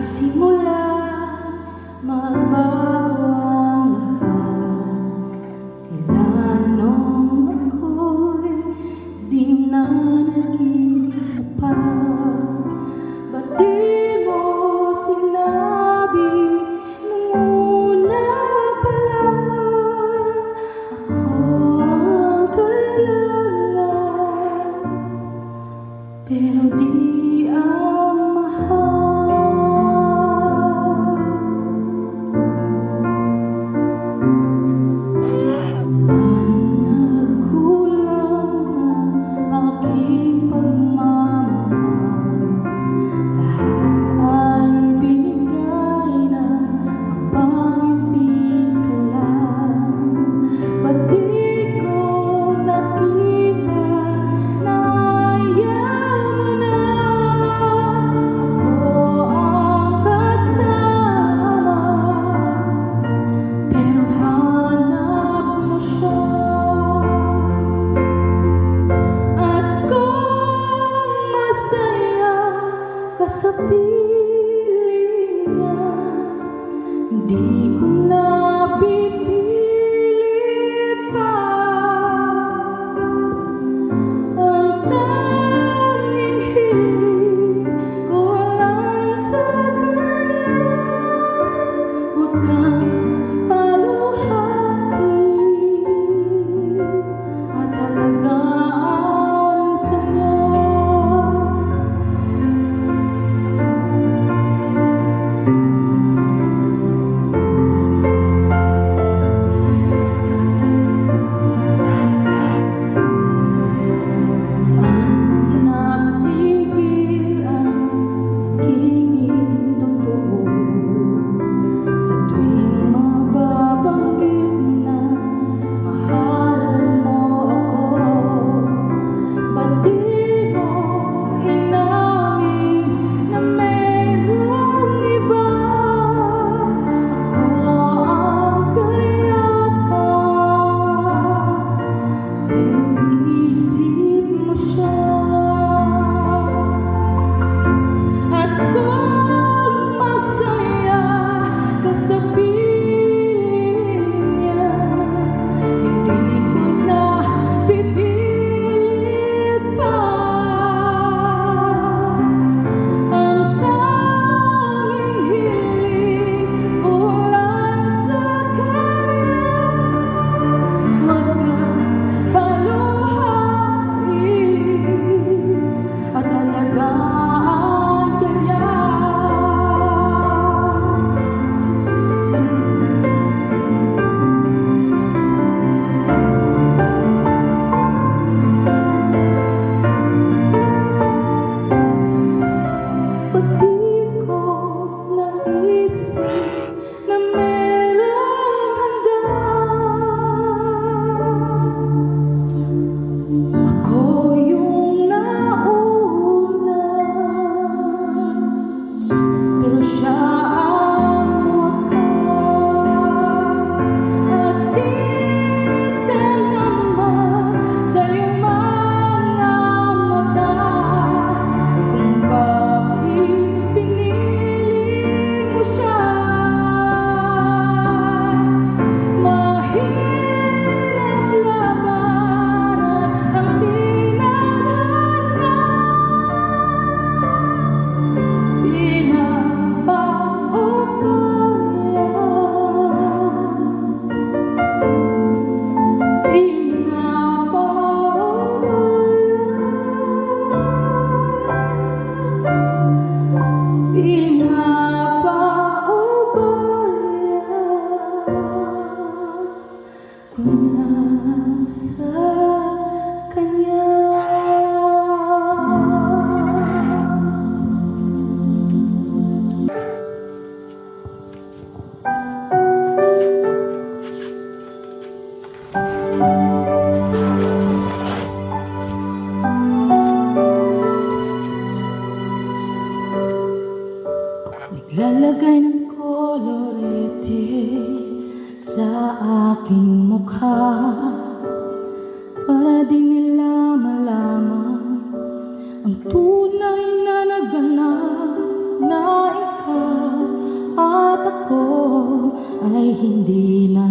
Magsimula, magbago ang lahat. Ilan nung ako'y di na naging sapat. Ba't di mo sinabi nung una pa lang ako ang kailangan, pero di ang mahal. Sa piling niya, hindi ko na pipilit pa. Ang tanging hiling ko lang sa kanya, huwag kang paluhain at alagaan ka niya. Naglalagay ng kolorete sa aking mukha para di nila malaman ang tunay na naganap na ikaw. ay hindi na.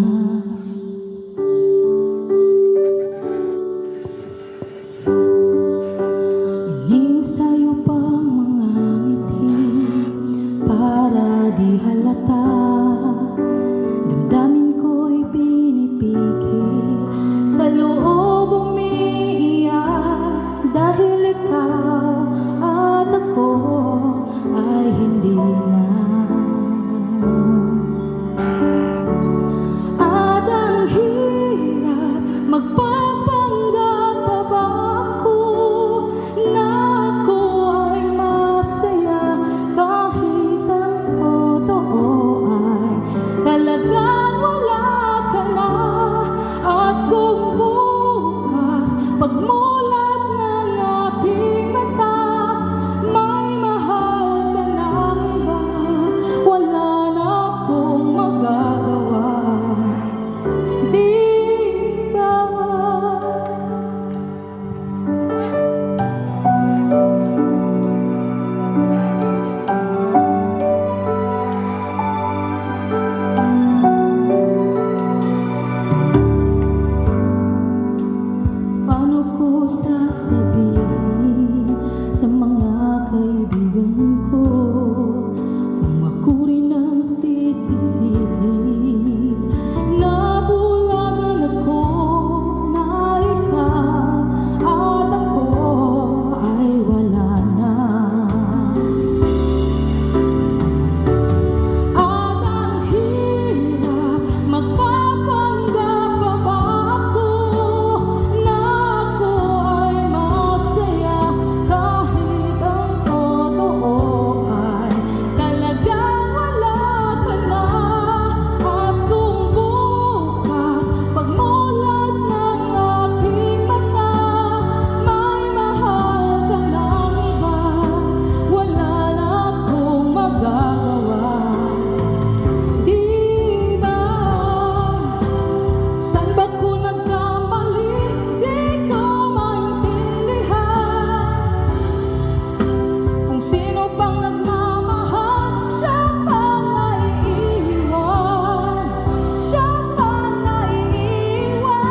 Ining sa'yo pa mga ngiti para di halata. Damdamin ko'y pinipigil sa loob umiiyak dahil ikaw at ako ay hindi na. At ang hirap magpapanggap pa ba ako na ako ay masaya kahit ang totoo ay talagang wala ka na. At kung bukas pagmulat ng aking mata may mahal ka ng iba, wala na akong magagawa. Di ba? Paano ko sasabihin sa mga kaibigan ko kung ako rin ang sisisihin na bulagan ako na ikaw at ako ay wala na. At ang hirap magpapanggap pa ba ako na ako ay masaya kahit ang totoo ay talagang wala ka na. At kung bukas pagmulat ng aking mata may mahal ka ng iba, wala na akong magagawa. Di ba? Saan ba ko nagkamali? Di ko maintindihan. Kung sino bang nagmamahal, siya pa naiiwan. Siya pa naiiwan.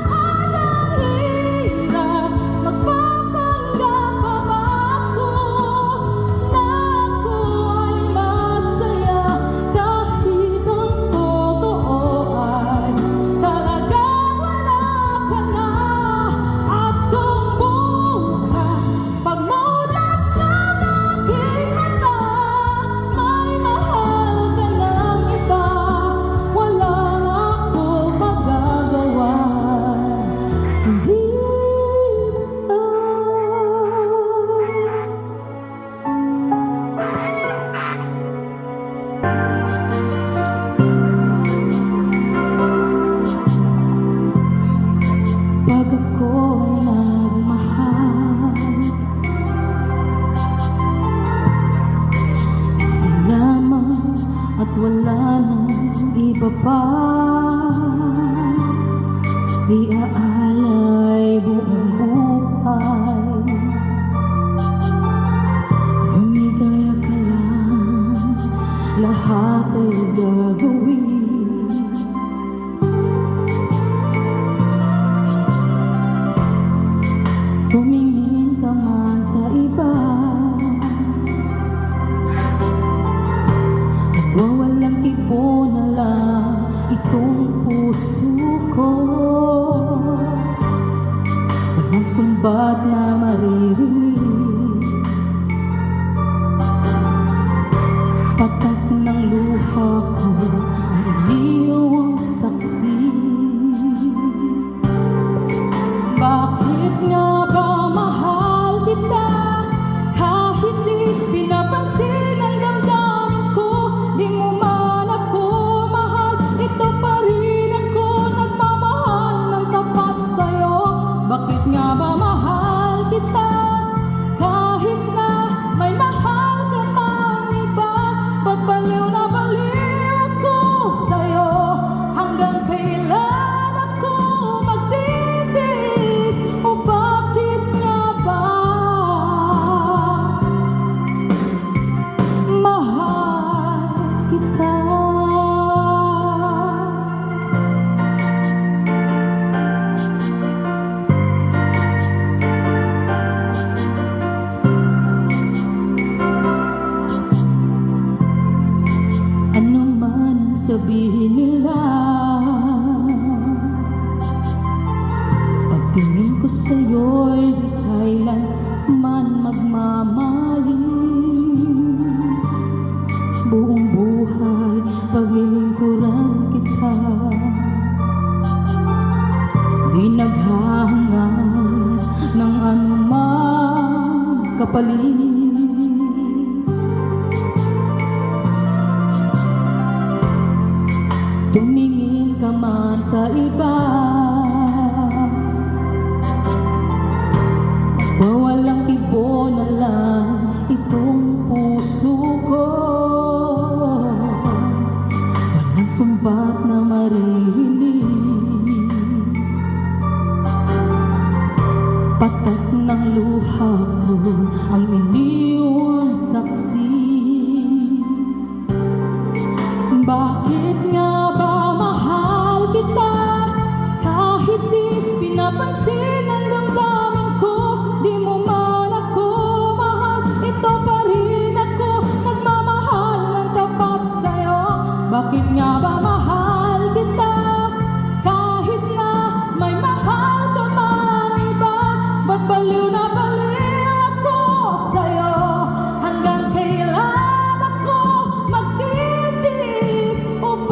At ang hirap magpapanggap pa ba ako na ako ay masaya kahit ang totoo ay talagang wala ka na. At kung bukas pagmulat ng aking mata may mahal ka ng iba, wala na akong magagawa. Hindi ba? Pag ako'y nagmahal, isa lamang at wala nang iba pa. Iaalay buong buhay, lumigaya ka lang, lahat ay gagawin. Tumingin ka man sa iba, nagwawalang tipo na lang itong puso ko. Walang sumbat na maririnig, patak ng luha ko ang iliw ang saksi. Bakit nga ba mahal kita kahit di pinapansin ang damdamin ko? Di mo man ako mahal, ito pa rin ako nagmamahal ng tapat sa'yo. Bakit nga ba mahal kita kahit na may mahal ka mang iba? Ba't baliw na baliw ako sa'yo? Hanggang kailan ako magtitiis? O bakit nga ba sa'yo'y di kailanman magmamaling. Buong buhay paglilingkuran kita, di naghahangad ng anumang kapalit. Tumingin ka man sa iba, wawalang tibo na lang itong puso ko. Walang sumbat na maririnig, patak ng luha ko ang iniwang saksi. Bakit nga ba mahal kita kahit di pinapansin ang damdamin ko? Di mo man ako mahal, ito pa rin ako nagmamahal ng tapat sa'yo. Bakit nga ba mahal kita kahit na may mahal ka man iba? Ba't baliw na baliw ako sa'yo? Hanggang kailan ako magtitiis upang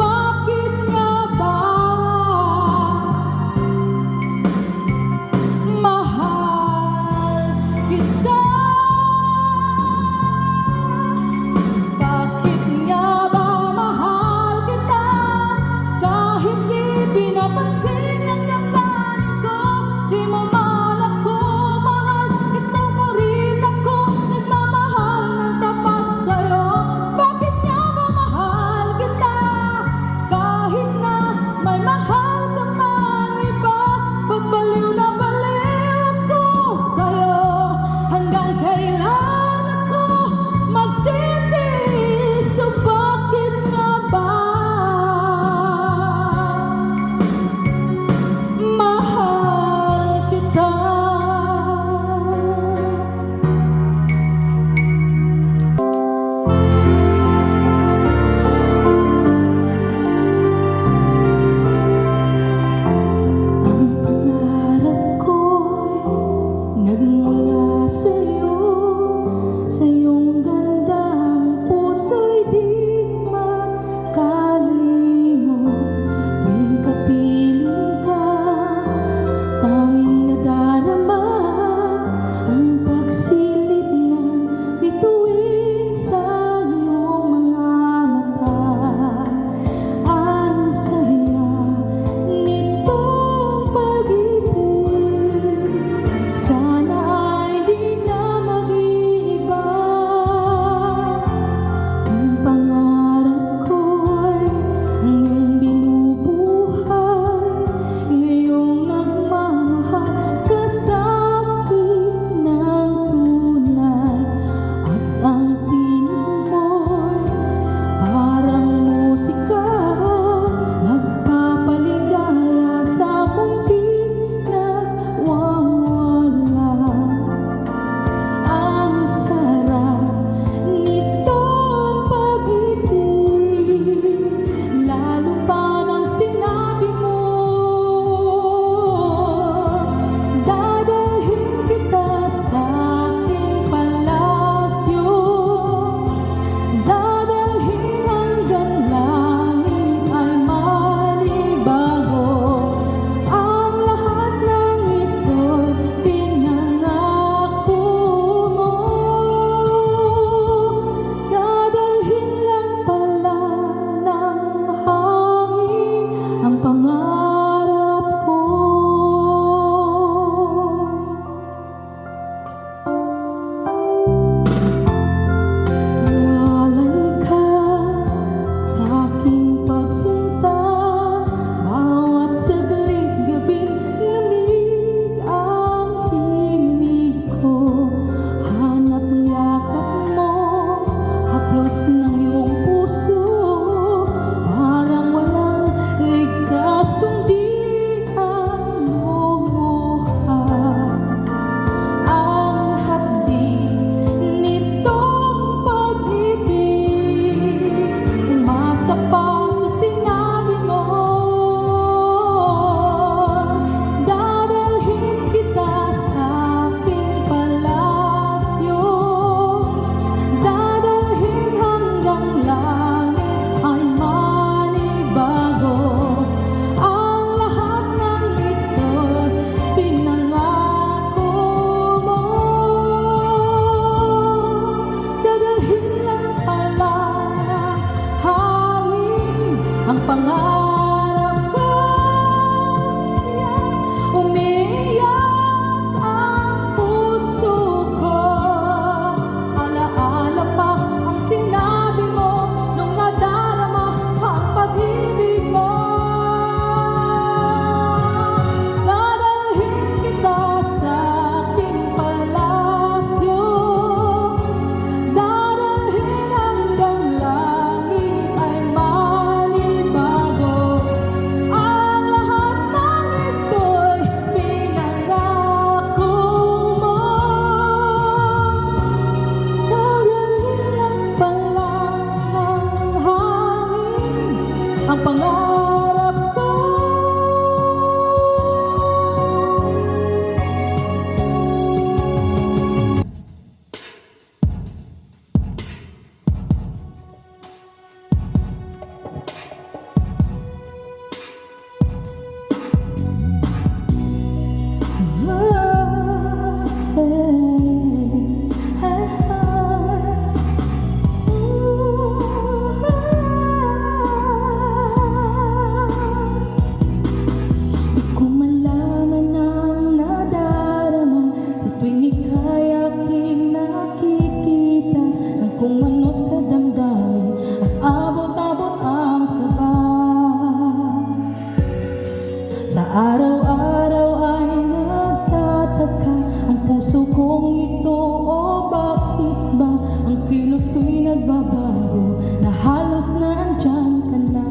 kong ito, o bakit ba ang kilos ko'y nagbabago, na halos nandyan ka na.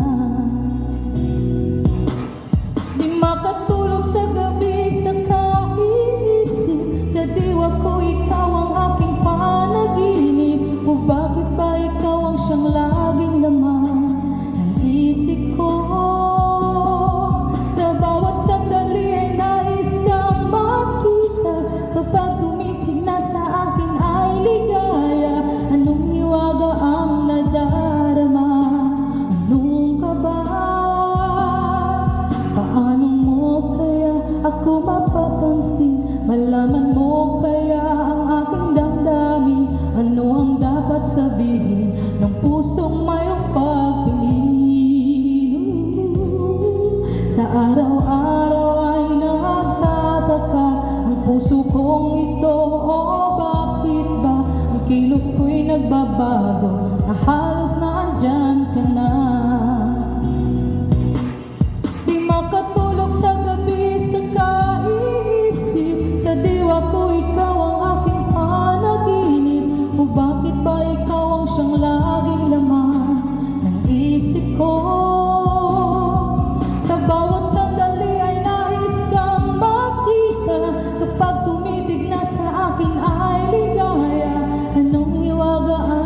Di makatulog sa gabi sa kaiisip, sa diwa ko ikaw ang aking panaginip. O bakit ba ikaw ang siyang laging laman ng isip ko? Sa bawat sandali ay nais kang makita, kapag tumitig na sa akin ay ligaya. Anong hiwaga ang nadarama? Anong kaba? Paano mo kaya ako mapapansin? Malaman mo kaya ang aking damdamin? Ano ang dapat sabihin ng pusong mayroong pagtingin? Sa araw-araw ay nagtataka ang puso kong ito, o bakit ba ang kilos ko'y nagbabago, na halos nandyan ka na. Di makatulog sa gabi sa kaiisip, sa diwa ko ikaw ang aking panaginip. O bakit ba ikaw ang siyang laging laman ng isip ko? Sa bawat sandali ay nais kang makita, kapag tumitig na sa akin ay ligaya. Anong hiwaga